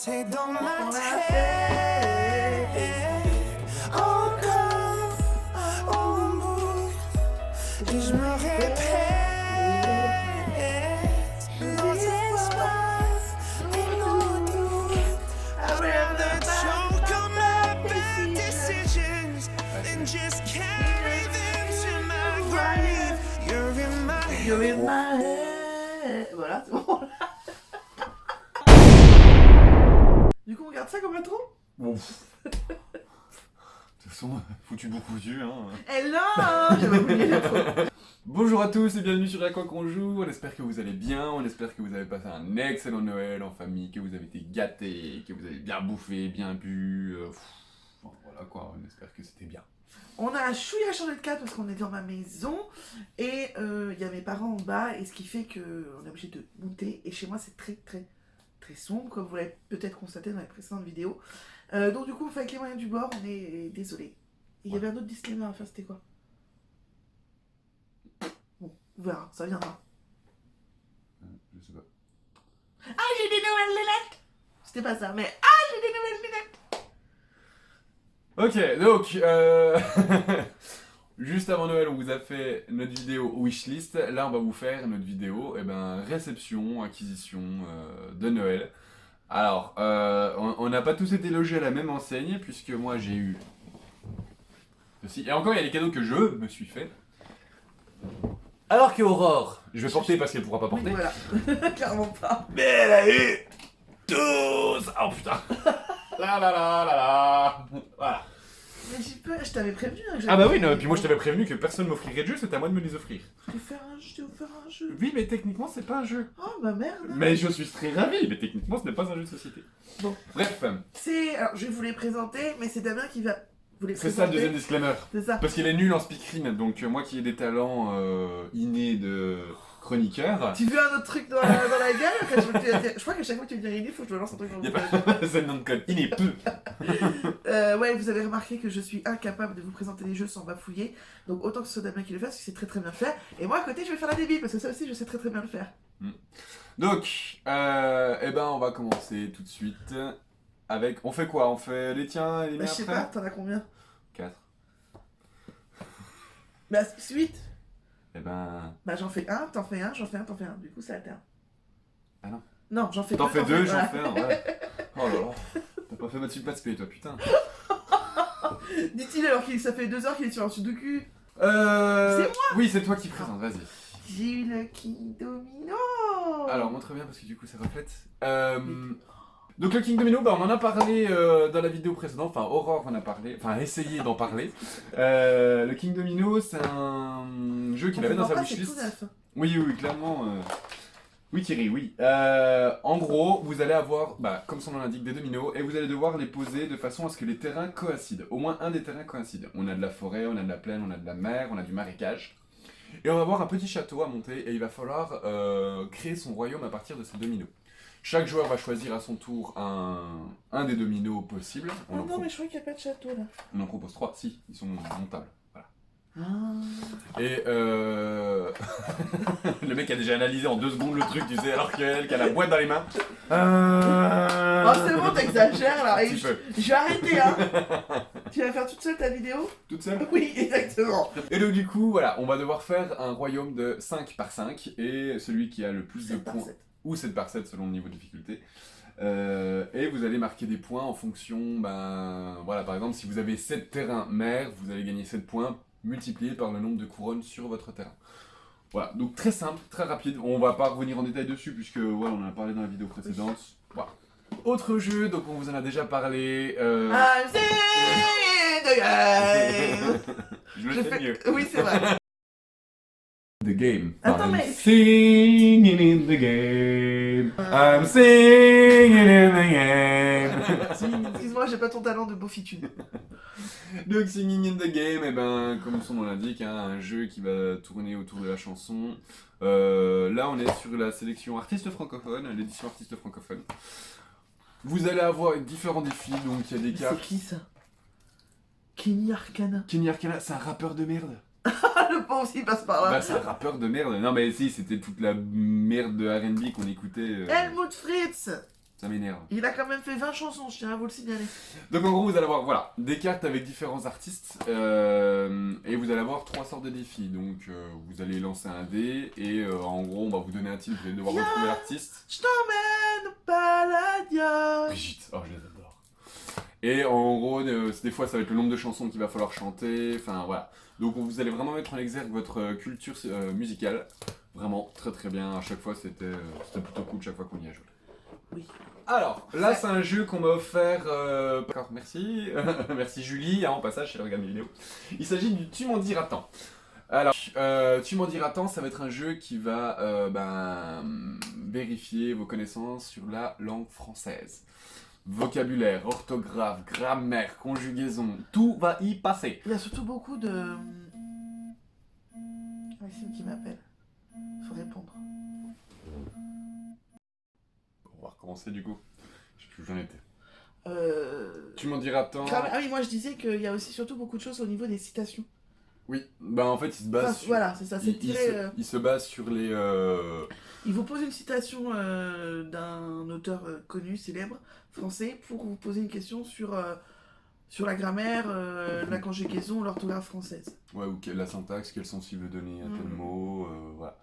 C'est dans ma tête, encore au bout, et je me répète, nos espaces et nos doutes. I'd rather choke on my bad decisions than just carry them to my grave. You're in my head. Voilà, c'est bon. Du coup, on regarde ça comme intro. Bon. De toute façon, foutu beaucoup cousu, hein. Hello. J'avais oublié l'intro. Bonjour à tous et bienvenue sur À quoi qu'on joue. On espère que vous allez bien, on espère que vous avez passé un excellent Noël en famille, que vous avez été gâtés, que vous avez bien bouffé, bien bu. Voilà quoi, on espère que c'était bien. On a un chouïa changé de cadre parce qu'on est dans ma maison et il y a mes parents en bas et ce qui fait qu'on est obligé de monter et chez moi c'est très sombre comme vous l'avez peut-être constaté dans les précédentes vidéos. Donc du coup on fait avec les moyens du bord, on est désolé. Et il y avait un autre disclaimer à faire, c'était quoi? Bon, on verra, ça viendra. Je sais pas. Ah, j'ai des nouvelles lunettes. C'était pas ça, mais j'ai des nouvelles lunettes. Ok, donc, juste avant Noël, on vous a fait notre vidéo wishlist. Là, on va vous faire notre vidéo réception, acquisition de Noël. Alors, on n'a pas tous été logés à la même enseigne, puisque moi j'ai eu ceci. Et encore, il y a des cadeaux que je me suis fait. Alors qu'Aurore, je vais porter parce qu'elle pourra pas porter. Oui, voilà, clairement pas. Mais elle a eu 12. Oh putain. La la la la la. Voilà. Mais j'ai peur, je t'avais prévenu. Hein, Ah bah oui, non, et puis moi je t'avais prévenu que personne m'offrirait de jeu, c'était à moi de me les offrir. Je t'ai offert un jeu. Oui, mais techniquement c'est pas un jeu. Oh bah merde. Mais je suis très ravi, mais techniquement ce n'est pas un jeu de société. Bon. Bref, Alors je vais vous les présenter, mais c'est Damien qui va vous les c'est présenter. ça le deuxième disclaimer. C'est ça. Parce qu'il est nul en speakerine, donc moi qui ai des talents innés de chroniqueur. Tu veux un autre truc dans la gueule? Je crois qu'à chaque fois que tu veux dire il faut que je te lance un truc dans Y a le gueule. pas... c'est le nom de code, inné peu. Ouais, vous avez remarqué que je suis incapable de vous présenter les jeux sans bafouiller. Donc autant que ce soit Damien qui le fasse, parce que c'est très bien le faire. Et moi à côté, je vais faire la débile, parce que ça aussi, je sais très bien le faire. Donc, on va commencer tout de suite avec... On fait quoi? On fait les tiens et les miens Je sais après? pas, t'en as combien? 4. Bah, suite. Bah j'en fais un, t'en fais un, j'en fais un, t'en fais un. Du coup, ça alterne. Ah non. Non, j'en fais T'en fais deux, voilà. j'en fais un, ouais. Oh là là. T'as pas fait votre super spé, toi, putain. Dit-il alors que ça fait 2 heures qu'il est sur un sudoku. C'est moi. Oui, c'est toi qui présente, vas-y. J'ai eu le King Domino. Alors, montre bien parce que du coup, ça reflète. Donc, le King Domino, on en a parlé dans la vidéo précédente. Enfin, Aurore en a parlé, enfin, essayé d'en parler. Le King Domino, c'est un jeu qu'il avait dans sa wishlist. Oui, clairement. Oui, Thierry, oui. En gros, vous allez avoir, comme son nom l'indique, des dominos et vous allez devoir les poser de façon à ce que les terrains coïncident. Au moins un des terrains coïncide. On a de la forêt, on a de la plaine, on a de la mer, on a du marécage. Et on va avoir un petit château à monter et il va falloir créer son royaume à partir de ces dominos. Chaque joueur va choisir à son tour un des dominos possibles. Oh non, mais je crois qu'il n'y a pas de château là. On en propose 3, si, ils sont montables. Voilà. Ah. Et le mec a déjà analysé en 2 secondes le truc, tu sais, alors qu'elle qui a la boîte dans les mains. Oh, c'est bon, t'exagères là. Un petit peu. Je vais arrêter, hein. Tu vas faire toute seule ta vidéo? Toute seule? Oui, exactement. Et donc du coup, voilà, on va devoir faire un royaume de 5 par 5 et celui qui a le plus de 7 par points, 7. ou 7 par 7 selon le niveau de difficulté. Et vous allez marquer des points en fonction, voilà, par exemple, si vous avez 7 terrains mer, vous allez gagner 7 points multipliés par le nombre de couronnes sur votre terrain. Voilà, donc très simple, très rapide, on va pas revenir en détail dessus puisque voilà, on en a parlé dans la vidéo précédente. Voilà. Autre jeu, donc on vous en a déjà parlé. I'm singing the game. Je le fais mieux. Oui, c'est vrai. The game. Attends, I'm mais- singing in the game. I'm singing in the game. Excuse-moi, j'ai pas ton talent de beaufitude. Donc Singing in the Game, comme son nom l'indique, un jeu qui va tourner autour de la chanson. Là on est sur la sélection artistes francophones, l'édition artistes francophones. Vous allez avoir différents défis, donc il y a des C'est cartes. qui ça? Kenny Arcana. Kenny Arcana, c'est un rappeur de merde. Ah, le pauvre aussi passe par là. C'est un rappeur de merde. Non mais si, c'était toute la merde de R&B qu'on écoutait. Helmut Fritz. Ça m'énerve. Il a quand même fait 20 chansons, je tiens à vous le signaler. Donc en gros, vous allez avoir voilà, des cartes avec différents artistes et vous allez avoir 3 sortes de défis. Donc vous allez lancer un dé et en gros, on va vous donner un titre, vous allez devoir retrouver l'artiste. Je t'emmène au Palladium. Brigitte, oh je les adore. Et en gros, des fois, ça va être le nombre de chansons qu'il va falloir chanter. Enfin voilà. Donc vous allez vraiment mettre en exergue votre culture musicale. Vraiment très très bien. À chaque fois, c'était plutôt cool chaque fois qu'on y a joué. Oui. Alors, là c'est un jeu qu'on m'a offert. D'accord, merci. Merci Julie, en passage, elle regarde mes vidéos. Il s'agit du Tu m'en diras tant. Alors, Tu m'en diras tant, ça va être un jeu qui va vérifier vos connaissances sur la langue française. Vocabulaire, orthographe, grammaire, conjugaison, tout va y passer. Il y a surtout beaucoup de... Maxime qui m'appelle. Faut répondre. On va recommencer du coup. Je sais plus où j'en étais. Euh... Tu m'en diras tant. Ah oui, moi je disais qu'il y a aussi surtout beaucoup de choses au niveau des citations. Oui, bah en fait il se base Enfin, sur... voilà, c'est ça, c'est tiré... il se base sur les... Il vous pose une citation d'un auteur connu, célèbre, français, pour vous poser une question sur la grammaire, la conjugaison, l'orthographe française. Ouais, ou la syntaxe, quel sens il veut donner à tel mot, voilà.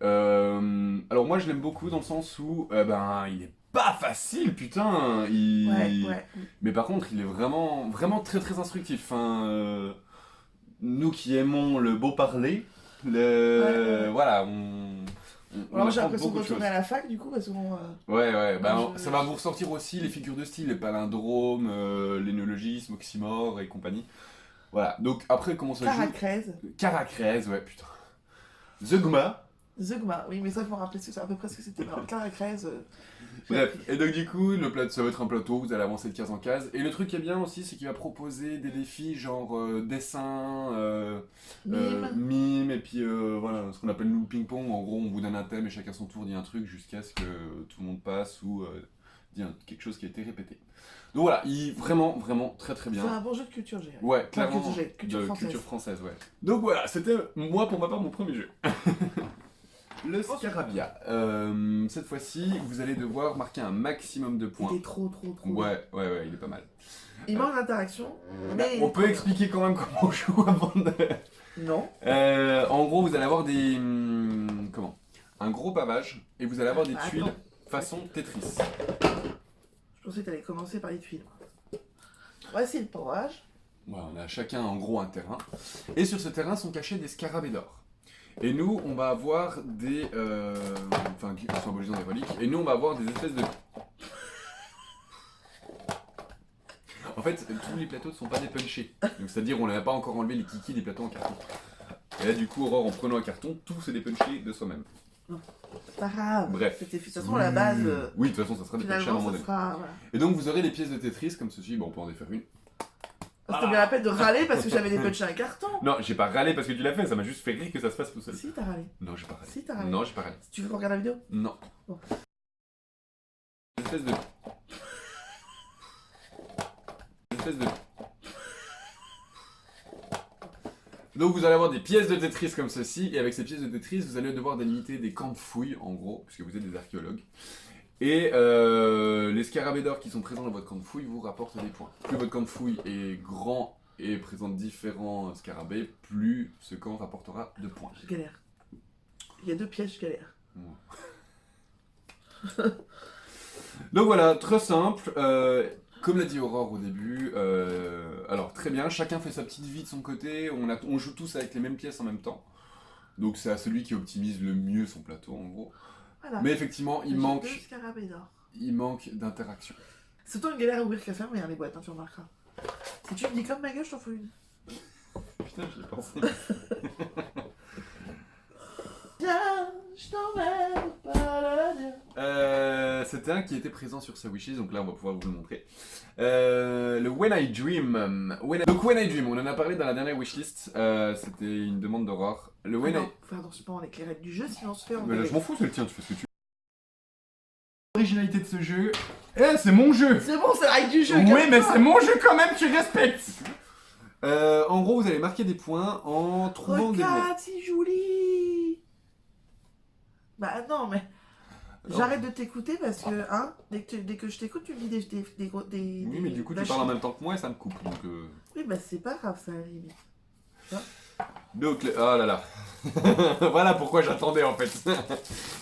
Alors moi je l'aime beaucoup dans le sens où, il est pas facile, putain Ouais. Mais par contre, il est vraiment, vraiment très très instructif. Enfin, nous qui aimons le beau parler, voilà, on Alors j'ai apprend l'impression de beaucoup de retourner choses. à la fac, du coup, parce qu'on... Ouais, je- ça va vous ressortir aussi les figures de style, les palindromes, les néologismes, oxymores et compagnie. Voilà, donc après comment ça joue? Caracrèse. Caracrèse, ouais, putain. Zeugma. Zeugma, oui, mais ça, je me rappelais à peu près ce que c'était. Non, Caracrèse... Bref, et donc du coup, ça va être un plateau, vous allez avancer de case en case. Et le truc qui est bien aussi, c'est qu'il va proposer des défis genre dessin, mime, et puis voilà, ce qu'on appelle nous le ping-pong. En gros, on vous donne un thème et chacun son tour dit un truc jusqu'à ce que tout le monde passe ou dit quelque chose qui a été répété. Donc voilà, vraiment, vraiment très très bien. C'est un bon jeu de culture, j'ai. Ouais, clairement, culture de française. culture française, ouais. Donc voilà, c'était moi pour ma part mon premier jeu. Le Scarabia. Cette fois-ci, vous allez devoir marquer un maximum de points. Il est trop. Ouais, il est pas mal. Il manque d'interaction, mais... On peut expliquer quand même comment on joue avant de... Non. En gros, vous allez avoir des... comment? Un gros pavage, et vous allez avoir des Attends. tuiles façon Tetris. Je pensais que t'allais commencer par les tuiles. Voici le pavage. Voilà, on a chacun en gros un terrain. Et sur ce terrain sont cachés des scarabées d'or. Et nous, on va avoir des... enfin, qui sont symbolisés dans des reliques. Et nous, on va avoir des espèces de... En fait, tous les plateaux ne sont pas dépunchés. Donc c'est-à-dire, on n'a pas encore enlevé les kikis des plateaux en carton. Et là, du coup, Aurore, en prenant un carton, tout s'est dépunché de soi-même. C'est pas grave. Bref. C'était de toute façon la base. Oui, de toute façon, ça sera dépunché à un Finalement, moment ça donné. sera. Voilà. Et donc, vous aurez des pièces de Tetris comme ceci. Bon, on peut en défaire une. C'était bien la peine de râler parce que j'avais dépunché un carton. Non, j'ai pas râlé parce que tu l'as fait, ça m'a juste fait rire que ça se fasse tout seul. Si, t'as râlé. Non, j'ai pas râlé. Si, t'as râlé. Non, j'ai pas râlé. Tu veux qu'on regarde la vidéo? Non. Bon. Une espèce de... Donc vous allez avoir des pièces de Tetris comme ceci, et avec ces pièces de Tetris, vous allez devoir délimiter des camps de fouilles, en gros, puisque vous êtes des archéologues. Et les scarabées d'or qui sont présents dans votre camp de fouille vous rapportent des points. Plus votre camp de fouille est grand et présente différents scarabées, plus ce camp rapportera de points. Je galère. Il y a 2 pièges, je galère. Donc voilà, très simple. Comme l'a dit Aurore au début, alors très bien, chacun fait sa petite vie de son côté, on joue tous avec les mêmes pièces en même temps. Donc c'est à celui qui optimise le mieux son plateau en gros. Voilà. Mais effectivement, J'ai 2 scarabées d'or. il manque d'interaction. C'est toi une galère à ouvrir qu'à fermer les boîtes, hein, tu remarqueras. Si tu me dis comme ma gueule, je t'en fous une. Putain, j'y ai pensé. Viens, je t'emmène au Palladium. C'était un qui était présent sur sa wishlist, donc là on va pouvoir vous le montrer. Le When I Dream. Donc When I Dream, on en a parlé dans la dernière wishlist, c'était une demande d'Aurore. Le When I... Faut faire attention pendant les règles du jeu, sinon on se fait Mais là, engueuler. je m'en fous, c'est le tien, tu fais ce que tu veux. L'originalité de ce jeu... c'est mon jeu. C'est bon, c'est la règle du jeu. Oui, mais calme-toi. c'est mon jeu quand même, tu respectes. En gros, vous allez marquer des points en trouvant des mots. Regarde, c'est joli. Bah non, mais... J'arrête de t'écouter parce que, hein, dès que je t'écoute, tu me dis des gros. Oui, mais du coup, tu vaches. parles en même temps que moi et ça me coupe. Donc, Oui, bah c'est pas grave, ça, à la limite. Donc, oh là là. Voilà pourquoi j'attendais en fait.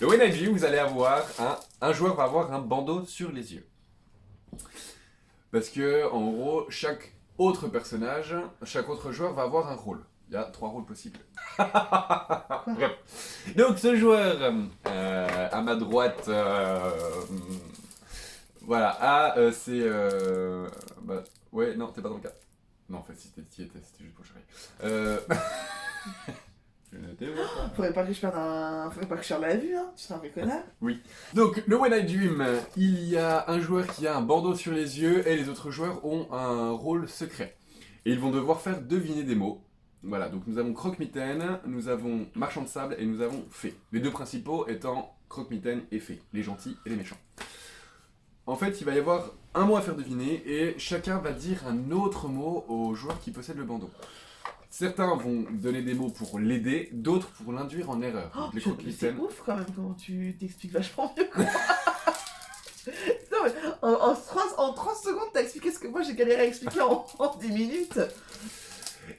Le When I Dream, vous allez avoir un joueur va avoir un bandeau sur les yeux. Parce que, en gros, chaque autre personnage, chaque autre joueur va avoir un rôle. Il y a 3 rôles possibles. Bref. Donc, ce joueur, à ma droite, voilà, c'est. Bah, ouais, non, t'es pas dans le cas. Non, en fait, si t'y étais, c'était juste pour charrier. Je ne t'ai pas. Faudrait pas que je perde la vue, hein. Tu seras un vrai connard. Oui. Donc, le When I Dream, il y a un joueur qui a un bandeau sur les yeux et les autres joueurs ont un rôle secret. Et ils vont devoir faire deviner des mots. Voilà, donc nous avons Croque-Mitaine, nous avons Marchand de Sable et nous avons Fée. Les 2 principaux étant Croque-Mitaine et Fée, les gentils et les méchants. En fait, il va y avoir un mot à faire deviner et chacun va dire un autre mot au joueur qui possède le bandeau. Certains vont donner des mots pour l'aider, d'autres pour l'induire en erreur. Oh, Donc, les c'est Croque-Mitaine. ouf quand même comment tu t'expliques vachement mieux que moi. Non, mais en 30 secondes, t'as expliqué ce que moi j'ai galéré à expliquer en 10 minutes.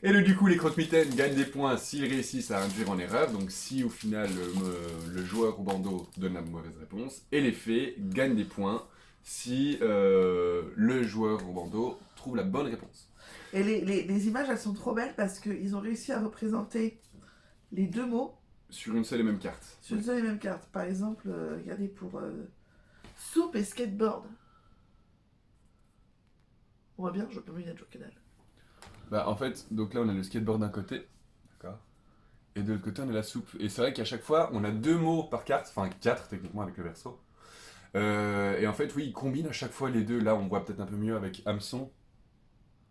Et du coup, les croque-mitaines gagnent des points s'ils réussissent à induire en erreur, donc si au final le joueur au bandeau donne la mauvaise réponse. Et les fées gagnent des points si le joueur au bandeau trouve la bonne réponse. Et les images, elles sont trop belles parce qu'ils ont réussi à représenter les 2 mots Sur une seule et même carte. sur une seule et même carte. Par exemple, regardez pour soupe et skateboard. On voit bien, je peux mieux y que dalle. Bah en fait, donc là on a le skateboard d'un côté, d'accord. Et de l'autre côté on a la soupe. Et c'est vrai qu'à chaque fois on a 2 mots par carte, enfin 4 techniquement avec le verso. Et en fait oui, ils combinent à chaque fois les 2. Là on voit peut-être un peu mieux avec hameçon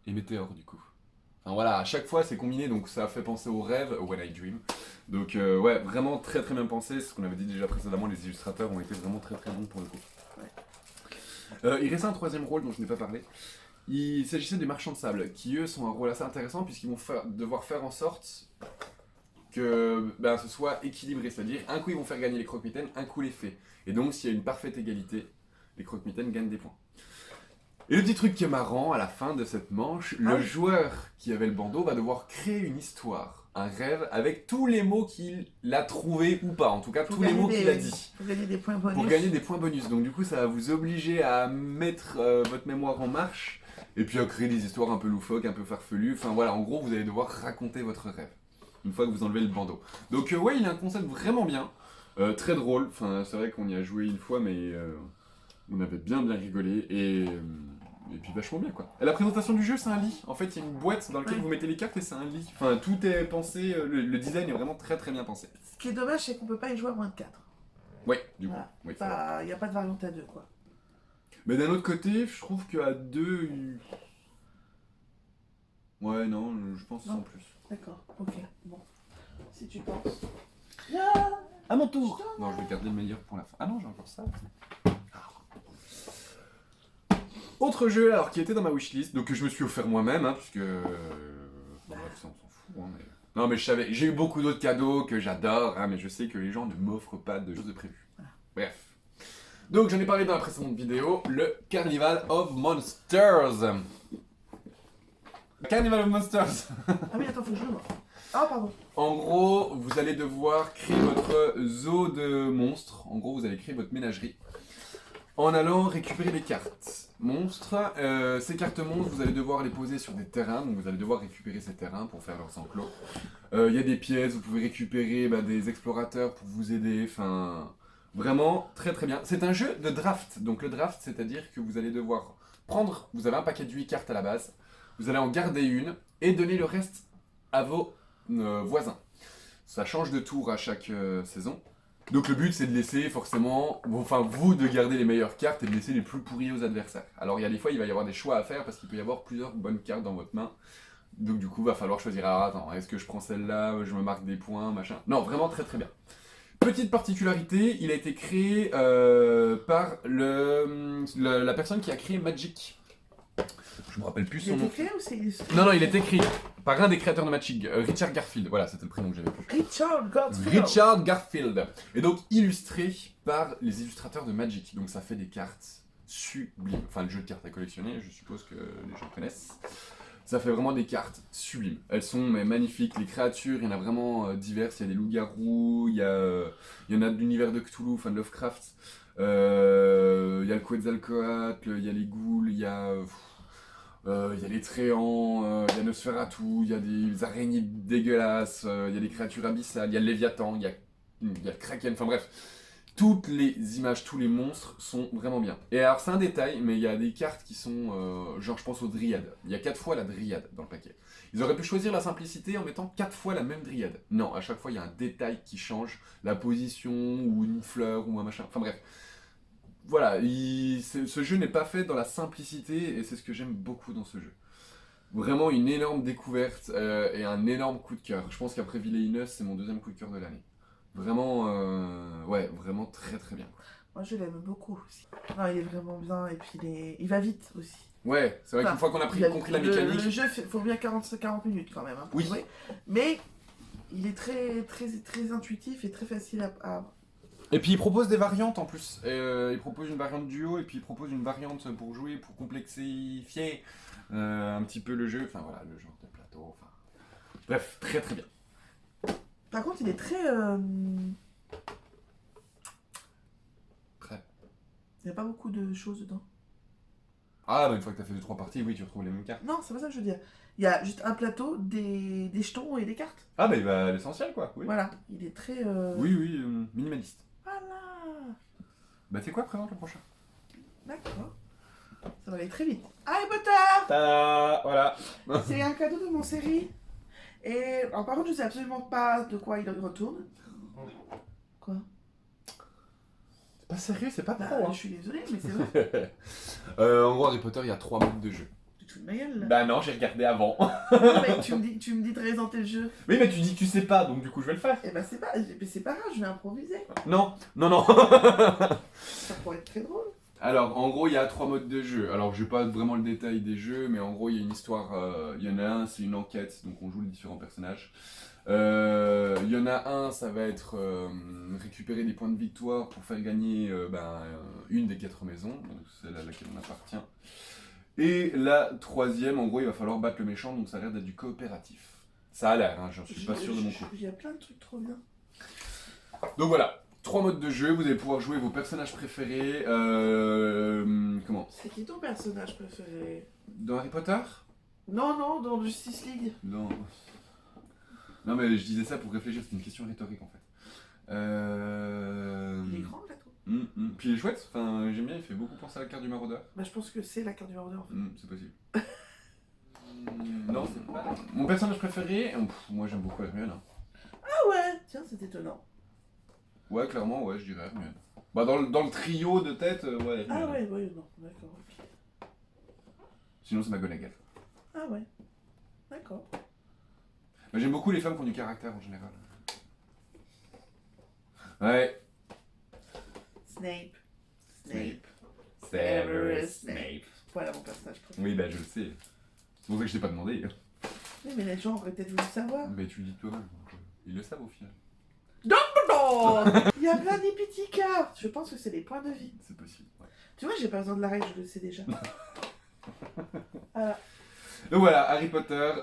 et météore du coup. Enfin voilà, à chaque fois c'est combiné, donc ça fait penser au rêve, au When I Dream. Donc ouais, vraiment très très bien pensé. C'est ce qu'on avait dit déjà précédemment, les illustrateurs ont été vraiment très très bons pour le coup. Ouais. Il restait un 3e rôle dont je n'ai pas parlé. Il s'agissait des marchands de sable, qui eux sont un rôle assez intéressant puisqu'ils vont devoir faire en sorte que ce soit équilibré. C'est-à-dire, un coup ils vont faire gagner les croque-mitaines, un coup les fées. Et donc s'il y a une parfaite égalité, les croque-mitaines gagnent des points. Et le petit truc qui est marrant, à la fin de cette manche, le joueur qui avait le bandeau va devoir créer une histoire, un rêve, avec tous les mots qu'il a trouvés ou pas, en tout cas tous les mots qu'il a dit. Pour gagner des points bonus. Pour gagner des points bonus. Donc du coup, ça va vous obliger à mettre votre mémoire en marche et puis à créer des histoires un peu loufoques, un peu farfelues. Enfin voilà, en gros, vous allez devoir raconter votre rêve une fois que vous enlevez le bandeau. Donc ouais, il a un concept vraiment bien, très drôle. Enfin, c'est vrai qu'on y a joué une fois, mais on avait bien rigolé et puis vachement bien quoi. Et la présentation du jeu, c'est un lit. En fait, il y a une boîte dans laquelle vous mettez les cartes et c'est un lit. Enfin, tout est pensé, le design est vraiment très très bien pensé. Ce qui est dommage, c'est qu'on peut pas y jouer à moins de 4. Ouais, du coup. Voilà. Oui, c'est vrai. Il n'y a pas de variante à 2 quoi. Mais d'un autre côté, je trouve qu'à 2... Ouais, non, je pense sans plus. D'accord, ok, bon. Si tu penses. À mon tour. Non, je vais garder le meilleur pour la fin. Ah non, j'ai encore ça. Autre jeu alors qui était dans ma wishlist, donc que je me suis offert moi-même, hein, puisque bref, ça on s'en fout. Hein, mais... Non mais je savais, j'ai eu beaucoup d'autres cadeaux que j'adore, hein, mais je sais que les gens ne m'offrent pas de choses de prévues. Bref. Donc j'en ai parlé dans la précédente vidéo, le Carnival of Monsters. Carnival of Monsters. Ah oui, attends, faut que je le vois. Ah, pardon. En gros, vous allez devoir créer votre zoo de monstres. En gros, vous allez créer votre ménagerie en allant récupérer des cartes monstres. Ces cartes monstres, vous allez devoir les poser sur des terrains. Donc vous allez devoir récupérer ces terrains pour faire leurs enclos. Il y a des pièces, vous pouvez récupérer des explorateurs pour vous aider. Enfin, vraiment très très bien. C'est un jeu de draft. Donc le draft, c'est-à-dire que vous allez devoir prendre... Vous avez un paquet de 8 cartes à la base. Vous allez en garder une et donner le reste à vos voisins. Ça change de tour à chaque saison. Donc le but c'est de laisser forcément, enfin vous de garder les meilleures cartes et de laisser les plus pourries aux adversaires. Alors il y a des fois il va y avoir des choix à faire parce qu'il peut y avoir plusieurs bonnes cartes dans votre main. Donc du coup va falloir choisir, ah attends, est-ce que je prends celle-là, je me marque des points, machin. Non, vraiment très très bien. Petite particularité, il a été créé par la personne qui a créé Magic. Je me rappelle plus Il son est nom. écrit ou c'est... Non, il est écrit par un des créateurs de Magic, Richard Garfield. Voilà, c'était le prénom que j'avais plus. Richard Garfield. Richard Garfield. Et donc illustré par les illustrateurs de Magic. Donc ça fait des cartes sublimes. Enfin, le jeu de cartes à collectionner, je suppose que les gens connaissent. Ça fait vraiment des cartes sublimes. Elles sont magnifiques. Les créatures, il y en a vraiment diverses. Il y a des loups-garous, il y en a de l'univers de Cthulhu, enfin de Lovecraft. Il y a le Quetzalcoatl, il y a les ghouls, il y a les Tréants, il y a Nosferatu, il y a des araignées dégueulasses, il y a des créatures abyssales, il y a le Léviathan, il y a le Kraken, enfin bref. Toutes les images, tous les monstres sont vraiment bien. Et alors c'est un détail, mais il y a des cartes qui sont, genre je pense aux dryades. Il y a 4 fois la dryade dans le paquet. Ils auraient pu choisir la simplicité en mettant 4 fois la même dryade. Non, à chaque fois il y a un détail qui change, la position, ou une fleur, ou un machin, enfin bref. Voilà, ce jeu n'est pas fait dans la simplicité, et c'est ce que j'aime beaucoup dans ce jeu. Vraiment une énorme découverte, et un énorme coup de cœur. Je pense qu'après Villainous, c'est mon deuxième coup de cœur de l'année. Vraiment, ouais, vraiment très très bien. Moi, je l'aime beaucoup aussi. Non, il est vraiment bien, et puis il va vite aussi. Ouais, c'est vrai Enfin, qu'une fois qu'on a compris la Le mécanique... jeu, faut bien 40 minutes quand même. Hein, pour Oui. jouer. Mais il est très intuitif et très facile à... Et puis il propose des variantes en plus. Il propose une variante duo, et puis il propose une variante pour jouer, pour complexifier un petit peu le jeu. Enfin voilà, le genre de plateau, enfin... Bref, très très bien. Par contre, il est très... Très. Il n'y a pas beaucoup de choses dedans. Ah, bah une fois que t'as fait 2-3 parties, oui, tu retrouves les mêmes cartes. Non, c'est pas ça que je veux dire. Il y a juste un plateau, des jetons et des cartes. Ah, bah il va à l'essentiel quoi, oui. Voilà, il est très... Oui, minimaliste. Voilà. Bah c'est quoi, présente le prochain? D'accord. Ça va aller très vite. Harry Potter. Voilà. C'est un cadeau de mon série. Et alors, par contre, je sais absolument pas de quoi il retourne. Quoi? C'est pas sérieux, c'est pas Bah, pro, hein. je suis désolée, mais c'est vrai. En gros, Harry Potter, il y a 3 modes de jeu. Tu te fous de ma gueule, là. Bah non, j'ai regardé avant. Non, mais tu me dis de présenter le jeu. Oui, mais tu dis que tu sais pas, donc du coup, je vais le faire. Eh ben, c'est pas grave, je vais improviser. Non. Ça pourrait être très drôle. Alors, en gros, il y a 3 modes de jeu. Alors, je vais pas vraiment le détail des jeux, mais en gros, il y a une histoire. Il y en a un, c'est une enquête, donc on joue les différents personnages. Il y en a un, ça va être récupérer des points de victoire pour faire gagner une des 4 maisons, donc celle à laquelle on appartient. Et la troisième, en gros, il va falloir battre le méchant, donc ça a l'air d'être du coopératif. Ça a l'air, hein, j'en suis pas sûr de mon coup. Il y a plein de trucs trop bien. Donc voilà, 3 modes de jeu, vous allez pouvoir jouer vos personnages préférés. Comment? C'est qui ton personnage préféré? Dans Harry Potter? Non, dans Justice League. Non. Non, mais je disais ça pour réfléchir, c'était une question rhétorique en fait. Il est grand, là, toi. Puis il est chouette, enfin, j'aime bien, il fait beaucoup penser à la carte du maraudeur. Bah, je pense que c'est la carte du Mordor, en fait. C'est possible. Non, c'est pas. Mon personnage préféré, moi j'aime beaucoup Hermione. Hein. Ah ouais, tiens, c'est étonnant. Ouais, clairement, ouais, je dirais Hermione. Bah, dans le trio de tête, ouais, Hermione. Ah ouais, non, d'accord, ok. Sinon, c'est McGonagall. Ah ouais, d'accord. Bah, j'aime beaucoup les femmes qui ont du caractère en général. Ouais. Snape. Severus Snape. Voilà mon personnage préféré. Oui, bah, je le sais. C'est pour ça que je t'ai pas demandé. Oui, mais les gens auraient peut-être voulu savoir. Mais tu le dis toi-même, donc ils le savent au final. Oh, il y a plein d'épithètes cartes. Je pense que c'est les points de vie. C'est possible, ouais. Tu vois, j'ai pas besoin de la règle, je le sais déjà. Voilà. Donc voilà, Harry Potter,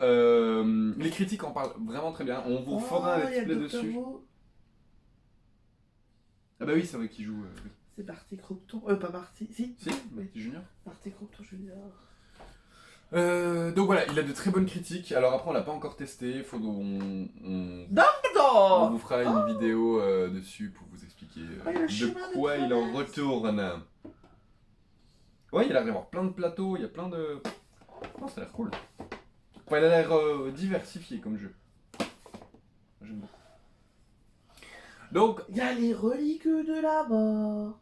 les critiques en parlent vraiment très bien. On vous fera un il y a let's play le Dr. dessus. Who. Ah bah oui, c'est vrai qu'il joue. Oui. C'est Barty Croupton. Pas Barty. Si. Si, Barty Junior. Barty Croupton Junior. Donc voilà, il a de très bonnes critiques. Alors après, on l'a pas encore testé. On Dumbledore. vous fera une vidéo dessus pour vous expliquer le chemin de de quoi il en traverse. retourne. Ouais, il a l'air d'avoir plein de plateaux, il y a plein de... Oh, ça a l'air cool. Enfin, il a l'air diversifié comme jeu. J'aime beaucoup. Donc... Il y a les reliques de la mort.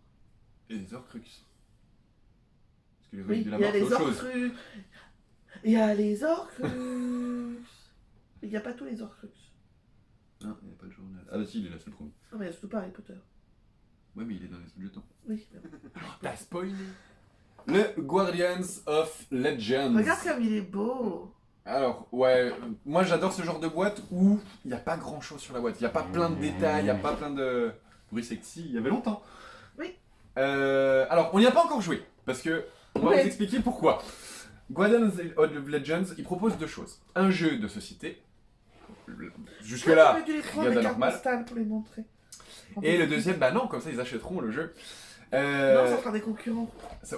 Et les Horcruxes. Parce que les Oui, reliques il de y la a mort, c'est les autre chose. Horcruxes. Il y a les Horcruxes. Mais il n'y a pas tous les Horcruxes. Non, il n'y a pas de journal. Ah bah si, il est là, c'est le premier. Non, mais il y a surtout pas Harry Potter. Ouais, mais il est dans les jetons. Oui. T'as spoilé. Le Guardians of Legends. Regarde comme il est beau. Alors, ouais, moi j'adore ce genre de boîte où il n'y a pas grand chose sur la boîte. Il n'y a pas plein de détails, il n'y a pas plein de bruit sexy. Il y avait longtemps. Oui. Alors, on n'y a pas encore joué parce que on va Ouais. vous expliquer pourquoi. Guardians of Legends, il propose deux choses. Un jeu de société. Jusque-là, J'aurais dû les prendre rien les de cartes normal. postales pour les montrer. Et le deuxième, bah non, comme ça ils achèteront le jeu. Non, ça fera des concurrents.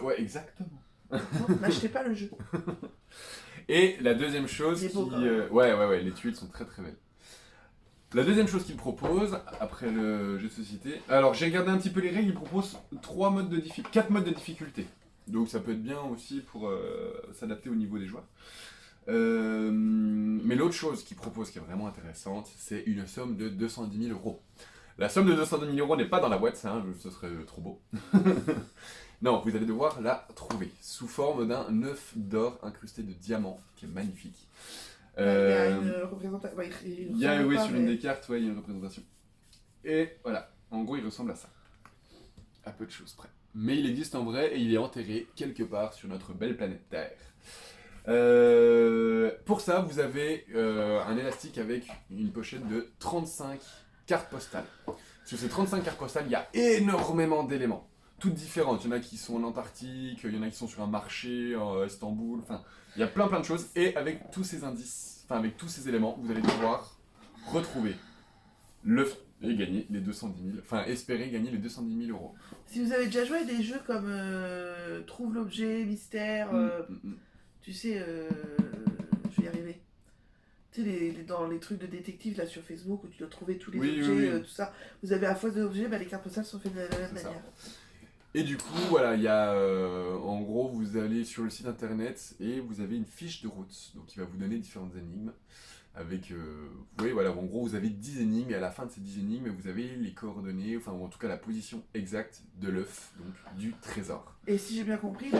Ouais, exactement. Non, n'achetez pas le jeu. Et la deuxième chose Il est qui... beau, quand même. ouais, les tuiles sont très très belles. La deuxième chose qu'il propose, après le jeu de société... Alors, j'ai regardé un petit peu les règles, il propose 4 modes de difficulté. Donc ça peut être bien aussi pour s'adapter au niveau des joueurs. Mais l'autre chose qu'il propose qui est vraiment intéressante, c'est une somme de 210 000 €. La somme de 210 000 € n'est pas dans la boîte, ça, hein, ce serait trop beau. Non, vous allez devoir la trouver sous forme d'un œuf d'or incrusté de diamants, qui est magnifique. Il y a une représentation. Il y a, oui, sur une des cartes, ouais, il y a une représentation. Et voilà, en gros, il ressemble à ça. À peu de choses près. Mais il existe en vrai et il est enterré quelque part sur notre belle planète Terre. Pour ça, vous avez un élastique avec une pochette de 35 cartes postales. Sur ces 35 cartes postales, il y a énormément d'éléments. Toutes différentes. Il y en a qui sont en Antarctique, il y en a qui sont sur un marché à Istanbul. Enfin, il y a plein de choses. Et avec tous ces indices, enfin avec tous ces éléments, vous allez devoir retrouver l'œuf et gagner les 210 000. Enfin, espérer gagner les 210 000 €. Si vous avez déjà joué à des jeux comme Trouve l'objet, Mystère, tu sais, je vais y arriver. Tu sais, dans les trucs de détective là sur Facebook où tu dois trouver tous les Oui, objets, oui, oui. tout ça. Vous avez à fois d'objets, bah, les cartes postales sont faites de la même C'est ça. manière. Et du coup, voilà, il y a, en gros, vous allez sur le site internet et vous avez une fiche de route, donc il va vous donner différentes énigmes. Avec, vous voyez, voilà, en gros, vous avez 10 énigmes et à la fin de ces 10 énigmes, vous avez les coordonnées, enfin, ou en tout cas la position exacte de l'œuf, donc du trésor. Et si j'ai bien compris,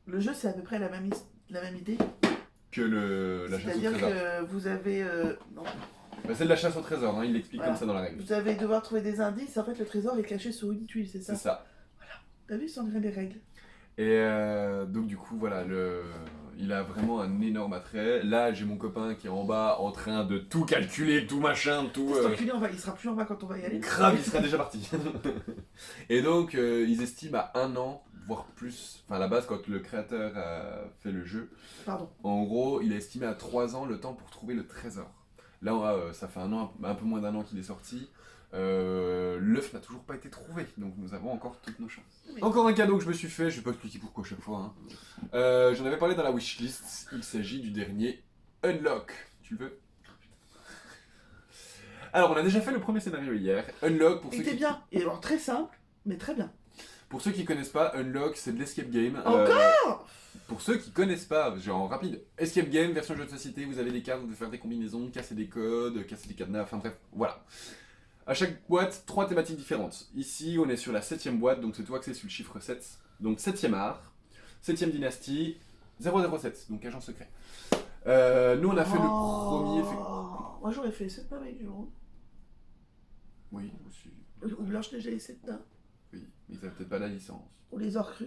le jeu c'est à peu près la même idée. Que la chasse au C'est-à-dire trésor. que vous avez. Non. Bah, c'est de la chasse au trésor, hein, il l'explique Voilà. comme ça dans la règle. Vous allez devoir trouver des indices, en fait le trésor est caché sous une tuile, c'est ça? C'est ça. T'as vu, ça en dirait des règles. Et donc du coup, voilà, il a vraiment un énorme attrait. Là, j'ai mon copain qui est en bas en train de tout calculer, tout machin, tout... Cet enculé, il sera plus en bas quand on va y aller. Grave, il serait déjà parti. Et donc, ils estiment à 1 an, voire plus. Enfin, à la base, quand le créateur a fait le jeu, Pardon. en gros, il a estimé à 3 ans le temps pour trouver le trésor. Là, ça fait 1 an, un peu moins d'1 an qu'il est sorti. L'œuf n'a toujours pas été trouvé, donc nous avons encore toutes nos chances. Oui. Encore un cadeau que je me suis fait, je vais pas expliquer pourquoi chaque fois. Hein. J'en avais parlé dans la wishlist, il s'agit du dernier Unlock. Tu le veux? Alors, on a déjà fait le premier scénario hier. Unlock, pour Il ceux était qui... bien. Et alors très simple, mais très bien. Pour ceux qui connaissent pas, Unlock, c'est de l'escape game. Encore Pour ceux qui connaissent pas, genre rapide, escape game, version jeu de société, vous avez des cartes, vous devez faire des combinaisons, casser des codes, casser des cadenas, enfin bref, voilà. À chaque boîte, 3 thématiques différentes. Ici, on est sur la 7ème boîte, donc c'est tout axé sur le chiffre 7. Donc 7ème art, 7ème dynastie, 007, donc agent secret. Nous, on a fait le premier... Moi j'aurais fait 7 nains avec du monde. Oui, aussi. Ou Blanche-Neige et les 7 nains. Oui, mais ils avaient peut-être pas la licence. Ou les Orcrux.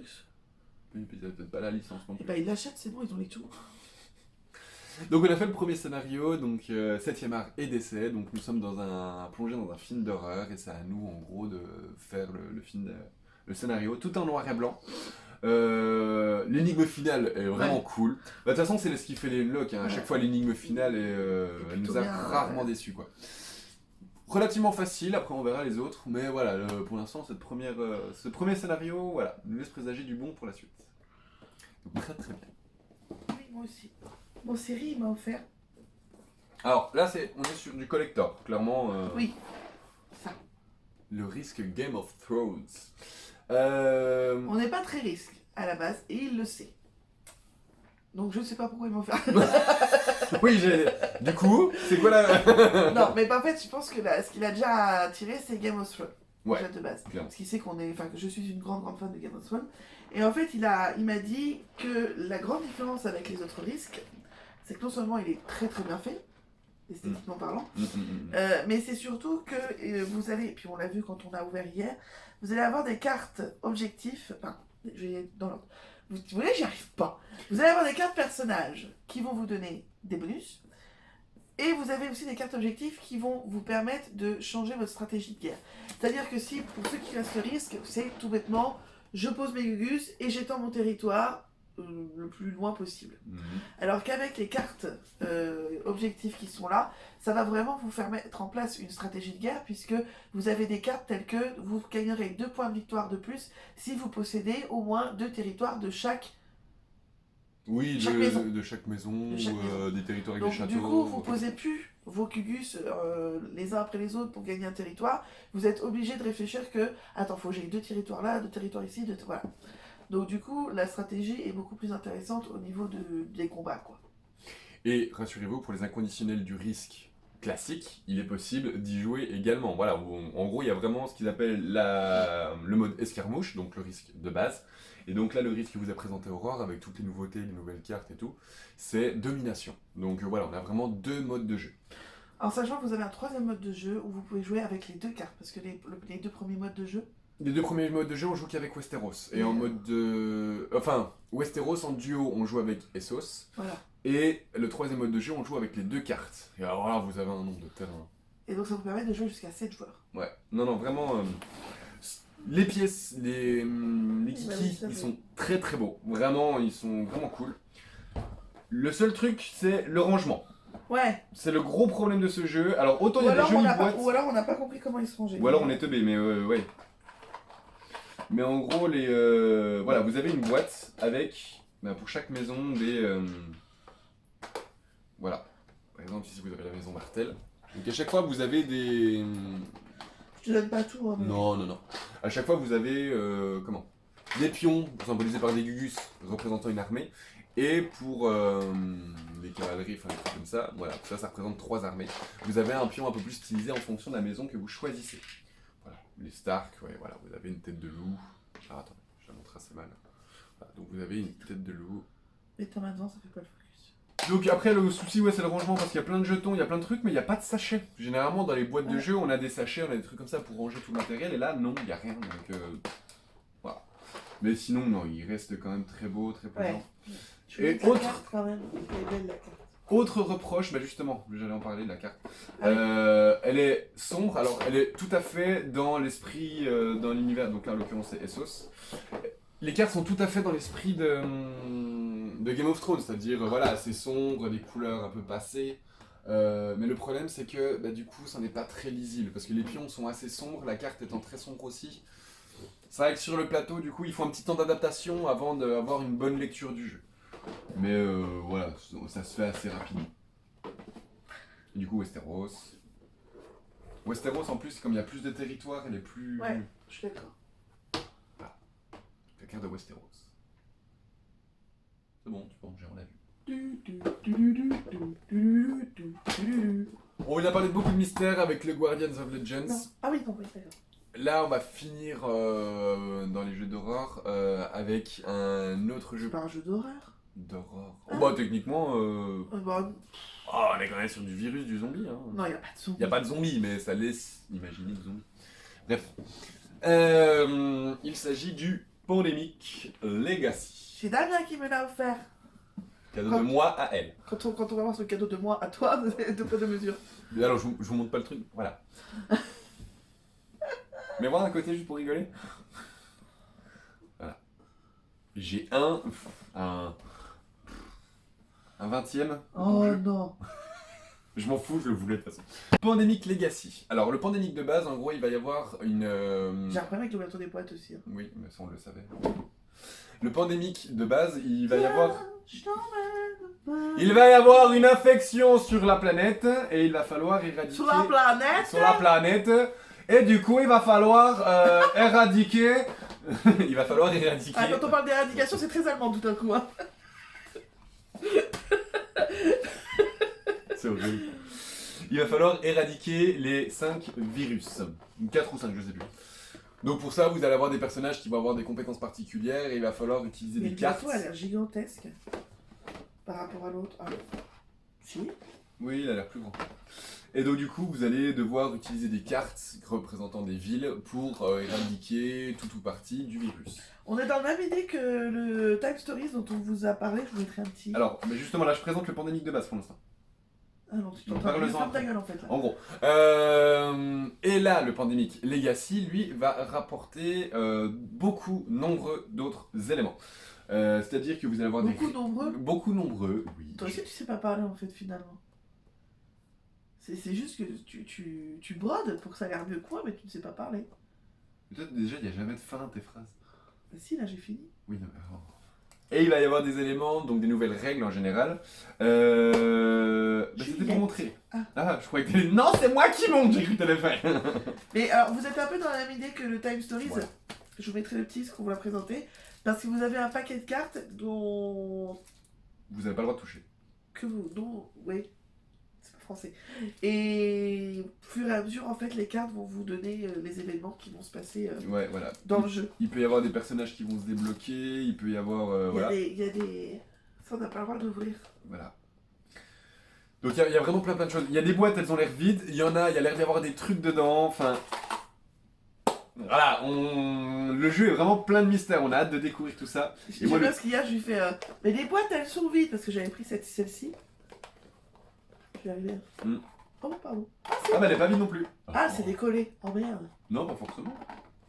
Oui, mais ils avaient peut-être pas la licence non Et plus. bah ils l'achètent, c'est bon, ils ont les tout. Donc on a fait le premier scénario, donc 7ème art et d'essai, donc nous sommes plongés dans un film d'horreur et c'est à nous en gros de faire le scénario tout en noir et blanc. L'énigme finale est vraiment cool. Bah, de toute façon c'est ce qui fait les unlocks, hein. À chaque fois l'énigme finale elle nous a bien, rarement déçus quoi. Relativement facile, après on verra les autres, mais voilà, pour l'instant ce premier scénario, voilà, nous laisse présager du bon pour la suite. Donc très très bien. Oui, moi aussi. Mon série, il m'a offert. Alors là, on est sur du collector, clairement. Oui, ça. Le risque Game of Thrones. On n'est pas très risque à la base, et il le sait. Donc je ne sais pas pourquoi il m'a offert. Oui, du coup, c'est quoi la... Non, mais en fait, je pense que ce qu'il a déjà tiré, c'est Game of Thrones. Ouais, Déjà de base. clairement. Parce qu'il sait que je suis une grande fan de Game of Thrones. Et en fait, il m'a dit que la grande différence avec les autres risques, c'est que non seulement il est très très bien fait, esthétiquement parlant, mais c'est surtout que vous allez, puis on l'a vu quand on a ouvert hier, vous allez avoir des cartes objectifs, enfin, je vais y aller dans l'ordre. Vous voyez, j'y arrive pas. Vous allez avoir des cartes personnages qui vont vous donner des bonus. Et vous avez aussi des cartes objectifs qui vont vous permettre de changer votre stratégie de guerre. C'est-à-dire que si, pour ceux qui restent le risque, c'est tout bêtement, je pose mes gugus et j'étends mon territoire le plus loin possible. Alors qu'avec les cartes objectifs qui sont là, ça va vraiment vous faire mettre en place une stratégie de guerre, puisque vous avez des cartes telles que vous gagnerez 2 points de victoire de plus si vous possédez au moins 2 territoires de chaque. Oui, Chaque maison. de chaque maison, De chaque maison. des territoires avec Donc des châteaux. du coup, vous posez plus vos cugus les uns après les autres pour gagner un territoire. Vous êtes obligé de réfléchir que, attends, faut que j'ai 2 territoires là, 2 territoires ici, voilà. Donc du coup, la stratégie est beaucoup plus intéressante au niveau des combats, quoi. Et rassurez-vous, pour les inconditionnels du risque classique, il est possible d'y jouer également. Voilà, en gros, il y a vraiment ce qu'ils appellent le mode escarmouche, donc le risque de base. Et donc là, le risque que vous a présenté Aurore, avec toutes les nouveautés, les nouvelles cartes et tout, c'est domination. Donc voilà, on a vraiment 2 modes de jeu. Alors sachant que vous avez un 3e mode de jeu où vous pouvez jouer avec les 2 cartes, parce que les 2 premiers modes de jeu... Les 2 premiers modes de jeu, on joue qu'avec Westeros. Et en mode de... Enfin, Westeros en duo, on joue avec Essos. Voilà. Et le 3e mode de jeu, on joue avec les 2 cartes. Et alors là, vous avez un nombre de terrains. Et donc ça vous permet de jouer jusqu'à 7 joueurs. Ouais, non, vraiment, les pièces, les kikis, ça ils fait. sont très très beaux. Vraiment, ils sont vraiment cool. Le seul truc, c'est le rangement. Ouais. C'est le gros problème de ce jeu. Alors, autant il y a des Ou jolies alors boîtes, on n'a pas compris comment ils se rangeaient. ou alors on est teubé, mais ouais. Mais en gros, voilà, vous avez une boîte avec, pour chaque maison, des... voilà. Par exemple, ici, vous avez la maison Martel. Donc à chaque fois, vous avez des... Je te donne pas tout. Hein, mais... Non. À chaque fois, vous avez des pions symbolisés par des gugus représentant une armée. Et pour les cavaleries, enfin des trucs comme ça, voilà, ça représente 3 armées. Vous avez un pion un peu plus stylisé en fonction de la maison que vous choisissez. Voilà, les Stark, ouais, voilà, vous avez une tête de loup. Ah, attends, je la montre assez mal. Voilà, donc vous avez une tête de loup. Mais ta main devant, ça fait pas le focus. Donc après le souci ouais c'est le rangement parce qu'il y a plein de jetons, il y a plein de trucs mais il n'y a pas de sachets. Généralement dans les boîtes de jeu on a des sachets, on a des trucs comme ça pour ranger tout le matériel et là non il n'y a rien donc voilà. Mais sinon non il reste quand même très beau, très plaisant. Ouais. Et La autre, carte, quand même, elle est belle la carte. autre reproche, bah justement j'allais en parler de la carte. Ah oui. Elle est sombre, alors elle est tout à fait dans l'esprit, dans l'univers, donc là en l'occurrence c'est Essos. Les cartes sont tout à fait dans l'esprit de Game of Thrones, c'est-à-dire voilà, c'est sombre, des couleurs un peu passées. Mais le problème c'est que du coup ça n'est pas très lisible parce que les pions sont assez sombres, la carte étant très sombre aussi. C'est vrai que sur le plateau du coup il faut un petit temps d'adaptation avant d'avoir une bonne lecture du jeu. Mais voilà, ça se fait assez rapidement. Et du coup Westeros. Westeros en plus comme il y a plus de territoire, elle est plus... Ouais, je suis d'accord. La carte de Westeros. C'est bon, tu peux manger, on l'a vu. On a parlé de beaucoup de mystères avec le Guardians of Legends. Non. Ah oui, non, oui, d'accord. Là, on va finir dans les jeux d'horreur avec un autre C'est jeu pas un jeu d'horreur. d'horreur. Ah. Oh, bah, techniquement, Bah, on est quand même sur du virus, du zombie. Hein. non, il n'y a pas de son. Il n'y a pas de zombies, mais ça laisse imaginer le zombie. Bref. Il s'agit du Pandemic Legacy. C'est Damien qui me l'a offert. Cadeau de moi à elle. Quand on va voir ce cadeau de moi à toi, de poids de mesure. Mais alors, je vous montre pas le truc. Voilà. Mais voir d'un côté juste pour rigoler. Voilà. J'ai un 20e. Oh non. Je m'en fous, je le voulais de toute façon. Pandemic Legacy. Alors, le Pandemic de base, en gros, il va y avoir une... J'ai un problème avec l'ouverture des boîtes aussi. Hein. Oui, mais ça, on le savait. Le Pandemic de base, il va y avoir... Je t'emmène. Il va y avoir une infection sur la planète et il va falloir éradiquer... Sur la planète. Sur la planète. Et du coup, il va falloir éradiquer... il va falloir éradiquer... Ah, quand on parle d'éradication, c'est très allemand tout d'un coup. Hein. C'est horrible. Il va falloir éradiquer les 5 virus. 4 ou 5, je sais plus. Donc pour ça, vous allez avoir des personnages qui vont avoir des compétences particulières et il va falloir utiliser Mais des le cartes. plateau a l'air gigantesque par rapport à l'autre. Ah. Si. Oui, il a l'air plus grand. Et donc du coup, vous allez devoir utiliser des cartes représentant des villes pour éradiquer tout ou partie du virus. On est dans la même idée que le Time Stories dont on vous a parlé, je vous mettrai un petit... Alors, mais justement là, je présente le pandémique de base pour l'instant. Ah non, tu t'es en on train de parle-en ferme ta après. gueule en fait là. En gros. Et là, le pandémique Legacy, lui, va rapporter nombreux d'autres éléments. C'est-à-dire que vous allez avoir Beaucoup nombreux. Beaucoup nombreux, oui. Toi aussi tu sais pas parler en fait finalement. C'est juste que tu brodes pour que ça a l'air mieux que moi, mais tu ne sais pas parler. Peut-être déjà, il n'y a jamais de fin à tes phrases. Bah si, là j'ai fini. Oui, non, mais... Et il va y avoir des éléments, donc des nouvelles règles en général. C'était pour montrer. Je croyais que t'allais... Non, c'est moi qui monte, j'ai cru que t'allais faire. Mais alors, vous êtes un peu dans la même idée que le Time Stories. Voilà. Je vous mettrai le petit, ce qu'on vous l'a présenté. Parce que vous avez un paquet de cartes dont... Vous n'avez pas le droit de toucher. Oui, c'est pas français. Et au fur et à mesure, en fait, les cartes vont vous donner les événements qui vont se passer Ouais, voilà. dans le jeu. Il peut y avoir des personnages qui vont se débloquer, il peut y avoir... Il y a des... Ça, on n'a pas le droit d'ouvrir. Voilà. Donc il y a vraiment plein de choses. Il y a des boîtes, elles ont l'air vides. Il y a l'air d'y avoir des trucs dedans. Enfin... Voilà, le jeu est vraiment plein de mystères. On a hâte de découvrir tout ça. Je sais pas ce qu'il y a, je lui fais... Mais les boîtes, elles sont vides, parce que j'avais pris celle-ci. Je vais arriver. Oh, pardon. Ah bah elle est pas vide non plus. Ah, c'est décollé. Oh merde. Non, pas forcément.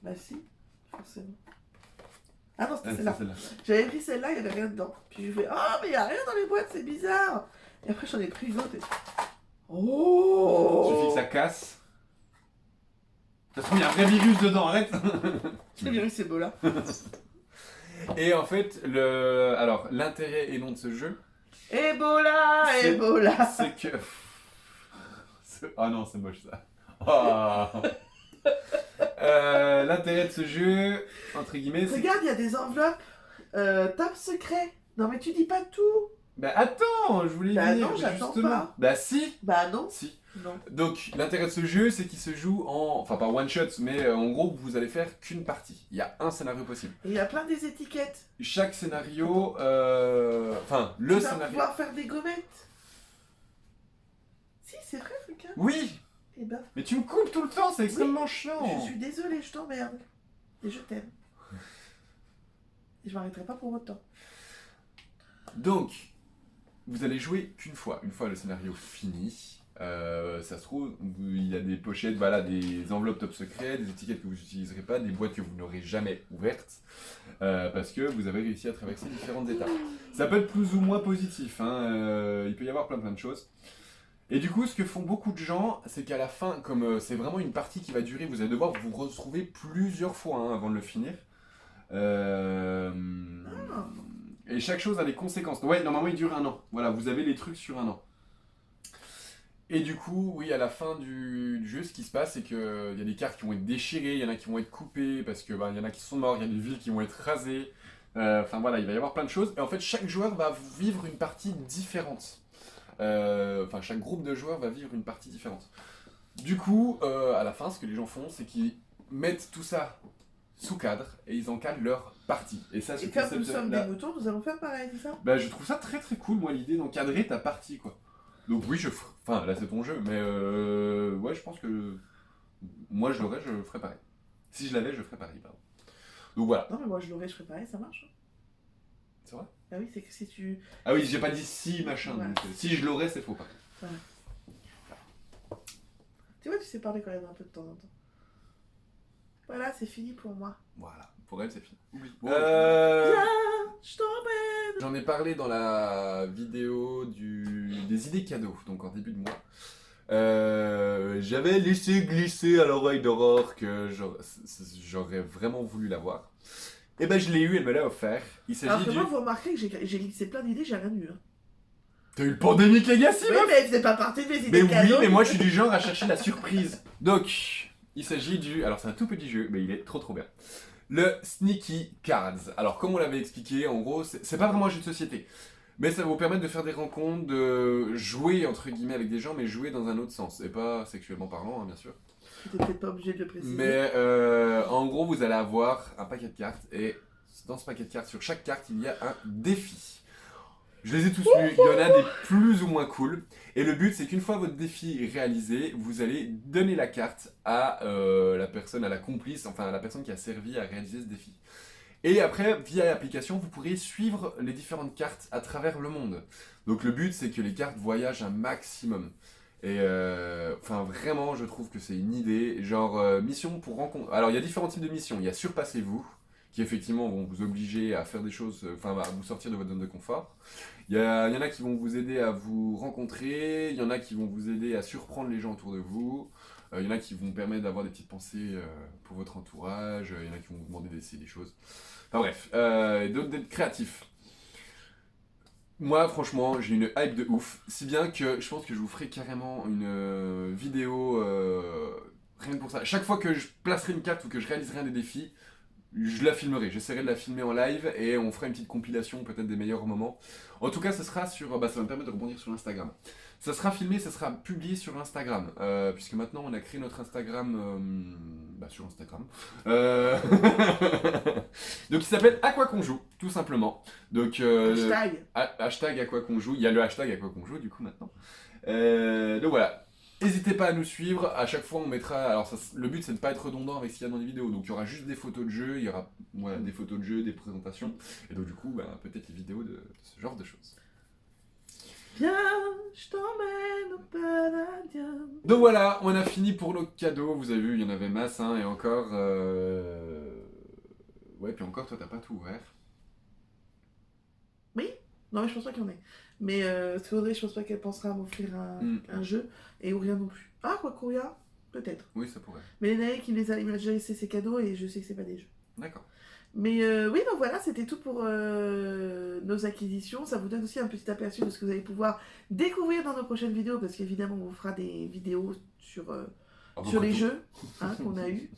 Bah si, forcément. Ah non, c'était Ah, celle-là. J'avais pris celle-là, il n'y avait rien dedans. Puis je fais, oh mais il n'y a rien dans les boîtes, c'est bizarre. Et après j'en ai pris une autre et... Oh. Suffit que ça casse. De toute façon, il y a un vrai virus dedans, arrête. C'est le virus Ebola. Et en fait, l'intérêt et nom de ce jeu, Ebola, Ebola. c'est que... Ah non, c'est moche ça. Oh. L'intérêt de ce jeu, entre guillemets, c'est... Regarde, il y a des enveloppes. Top secret. Non mais tu dis pas tout. Bah attends, je voulais Bah dire non, j'attends justement. pas. Bah si. Bah non. Si. Non. Donc l'intérêt de ce jeu, c'est qu'il se joue en... Enfin pas one shot, mais en gros, vous allez faire qu'une partie. Il y a un scénario possible. Et il y a plein des étiquettes. Chaque scénario... Enfin, le Tu vas scénario... pouvoir faire des gommettes. Si, c'est vrai, regarde. Oui. Eh ben, Mais tu me coupes tout le temps, c'est extrêmement chiant. je suis désolée, je t'emmerde. Et je t'aime. Et je m'arrêterai pas pour autant. Donc, vous allez jouer qu'une fois. Une fois le scénario fini, ça se trouve, il y a des pochettes, voilà, des enveloppes top secret, des étiquettes que vous n'utiliserez pas, des boîtes que vous n'aurez jamais ouvertes, parce que vous avez réussi à traverser différentes étapes. Ça peut être plus ou moins positif, hein, il peut y avoir plein de choses. Et du coup, ce que font beaucoup de gens, c'est qu'à la fin, comme c'est vraiment une partie qui va durer, vous allez devoir vous retrouver plusieurs fois hein, avant de le finir. Et chaque chose a des conséquences. Ouais, normalement il dure 1 an. Voilà, vous avez les trucs sur 1 an. Et du coup, oui, à la fin du jeu, ce qui se passe, c'est qu'il y a des cartes qui vont être déchirées, il y en a qui vont être coupées, parce que y en a qui sont morts, il y a des villes qui vont être rasées. Enfin voilà, il va y avoir plein de choses. Et en fait, chaque joueur va vivre une partie différente. Enfin, chaque groupe de joueurs va vivre une partie différente. Du coup, à la fin, ce que les gens font, c'est qu'ils mettent tout ça sous cadre et ils encadrent leur partie. Et ça, Et comme nous sommes des moutons, nous allons faire pareil, c'est ça? Bah, je trouve ça très très cool, moi, l'idée d'encadrer ta partie, quoi. Donc oui, enfin, là, c'est ton jeu, mais ouais, je pense que moi, je l'aurais, je ferais pareil. Si je l'avais, je ferais pareil, pardon. Donc voilà. Non, mais moi, je l'aurais, je ferais pareil, ça marche. C'est vrai? Ah oui, c'est que si tu... Ah oui, j'ai pas dit si, machin. Voilà. Donc, si je l'aurais, c'est faux, pas. Voilà. Tu vois, tu sais parler quand même un peu de temps en temps. Voilà, c'est fini pour moi. Voilà, pour elle, c'est fini. Oui. Bon, Viens, je t'emmène. j'en ai parlé dans la vidéo des idées cadeaux, donc en début de mois. J'avais laissé glisser à l'oreille d'Aurore que j'aurais vraiment voulu l'avoir. Et ben je l'ai eu, elle me l'a offert. Il Alors s'agit que du... moi, vous remarquez que j'ai glissé plein d'idées, j'ai rien eu. Hein. T'as eu le Pandemic Legacy, Oui, meuf. mais elle faisait pas partie de mes idées Mais oui, cadeaux. mais moi je suis du genre à chercher la surprise. Donc, il s'agit du... Alors c'est un tout petit jeu, mais il est trop bien. Le Sneaky Cards. Alors comme on l'avait expliqué, en gros, c'est pas vraiment un jeu de société. Mais ça va vous permettre de faire des rencontres, de jouer entre guillemets avec des gens, mais jouer dans un autre sens. Et pas sexuellement parlant, hein, bien sûr. T'es peut-être pas obligé de le préciser. Mais en gros, vous allez avoir un paquet de cartes. Et dans ce paquet de cartes, sur chaque carte, il y a un défi. Je les ai tous lus, il y en a des plus ou moins cool. Et le but, c'est qu'une fois votre défi réalisé, vous allez donner la carte à la personne, à la complice, enfin à la personne qui a servi à réaliser ce défi. Et après, via l'application, vous pourrez suivre les différentes cartes à travers le monde. Donc le but, c'est que les cartes voyagent un maximum. Et enfin vraiment, je trouve que c'est une idée. Genre, mission pour rencontrer... Alors, il y a différents types de missions. Il y a Surpassez-vous, qui effectivement vont vous obliger à faire des choses, enfin à vous sortir de votre zone de confort. Il y en a qui vont vous aider à vous rencontrer, il y en a qui vont vous aider à surprendre les gens autour de vous, il y en a qui vont permettre d'avoir des petites pensées pour votre entourage, il y en a qui vont vous demander d'essayer des choses. Enfin bref, et d'autres d'être créatifs. Moi, franchement, j'ai une hype de ouf, si bien que je pense que je vous ferai carrément une vidéo rien que pour ça. Chaque fois que je placerai une carte ou que je réaliserai un des défis, je la filmerai, j'essaierai de la filmer en live et on fera une petite compilation peut-être des meilleurs moments. En tout cas, ça sera sur... Bah, ça va me permettre de rebondir sur Instagram. Ça sera filmé, ça sera publié sur Instagram. Puisque maintenant, on a créé notre Instagram... sur Instagram. Donc, il s'appelle À quoi qu'on joue, tout simplement. Donc, hashtag À quoi qu'on joue. Il y a le hashtag À quoi qu'on joue, du coup, maintenant. Donc, voilà. N'hésitez pas à nous suivre, à chaque fois on mettra... Alors ça, le but c'est de ne pas être redondant avec ce qu'il y a dans les vidéos, donc il y aura juste des photos de jeu, il y aura des photos de jeu, des présentations, et donc du coup peut-être les vidéos de ce genre de choses. Viens, je t'emmène au Palladium. Donc voilà, on a fini pour nos cadeaux, vous avez vu il y en avait masse, hein, et encore... Ouais, puis encore toi t'as pas tout ouvert. Oui. Non mais je pense pas qu'il y en ait. Mais Audrey, je pense pas qu'elle pensera à m'offrir un jeu, et Ouria non plus. Ah, quoi qu'Ouria, peut-être. Oui, ça pourrait. Mais Lénaï il m'a déjà laissé ses cadeaux et je sais que c'est pas des jeux. D'accord. Mais oui, donc voilà, c'était tout pour nos acquisitions. Ça vous donne aussi un petit aperçu de ce que vous allez pouvoir découvrir dans nos prochaines vidéos, parce qu'évidemment, on vous fera des vidéos sur les jeux qu'on a eu,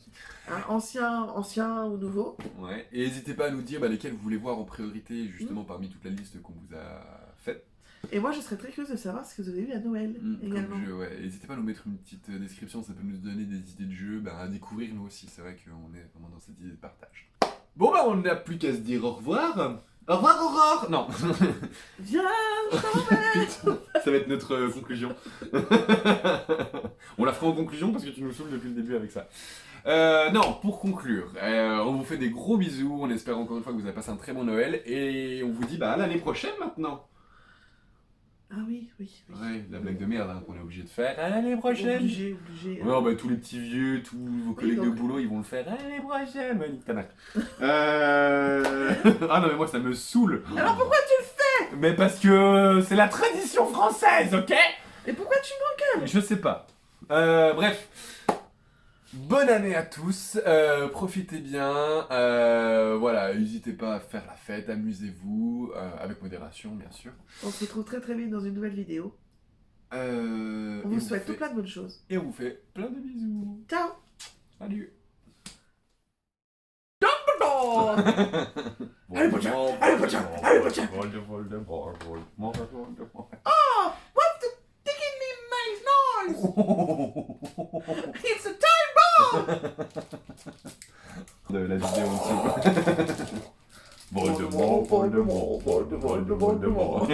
anciens ou nouveaux. Ouais, et n'hésitez pas à nous dire lesquels vous voulez voir en priorité, justement, parmi toute la liste qu'on vous a faite. Et moi, je serais très curieuse de savoir ce que vous avez eu à Noël également. Comme jeu, ouais. N'hésitez pas à nous mettre une petite description, ça peut nous donner des idées de jeux à découvrir nous aussi. C'est vrai qu'on est vraiment dans cette idée de partage. Bon on n'a plus qu'à se dire au revoir. Au revoir Aurore. Non. Viens, je t'emmène. Putain, ça va être notre conclusion. On la fera en conclusion parce que tu nous saoules depuis le début avec ça. Non, pour conclure, on vous fait des gros bisous, on espère encore une fois que vous avez passé un très bon Noël et on vous dit à l'année prochaine maintenant. Ah oui. Ouais, la blague de merde qu'on est obligé de faire. À l'année prochaine. Obligé. Ouais, tous les petits vieux, tous vos collègues de boulot, ils vont le faire. À l'année prochaine, nique ta mère. Ah non, mais moi ça me saoule. Alors pourquoi tu le fais? Mais parce que c'est la tradition française, ok? Et pourquoi tu m'engueules? Je sais pas. Bref. Bonne année à tous, profitez bien, voilà, n'hésitez pas à faire la fête, amusez-vous, avec modération bien sûr. On se retrouve très très vite dans une nouvelle vidéo. On vous souhaite tout plein de bonnes choses. Et on vous fait plein de bisous. Ciao. Salut. Dumbledore. Allez, Potter. Voldemort. Oh, what's the ticking me nice noise? It's a time bomb. De la vidéo en dessous. Voldemort.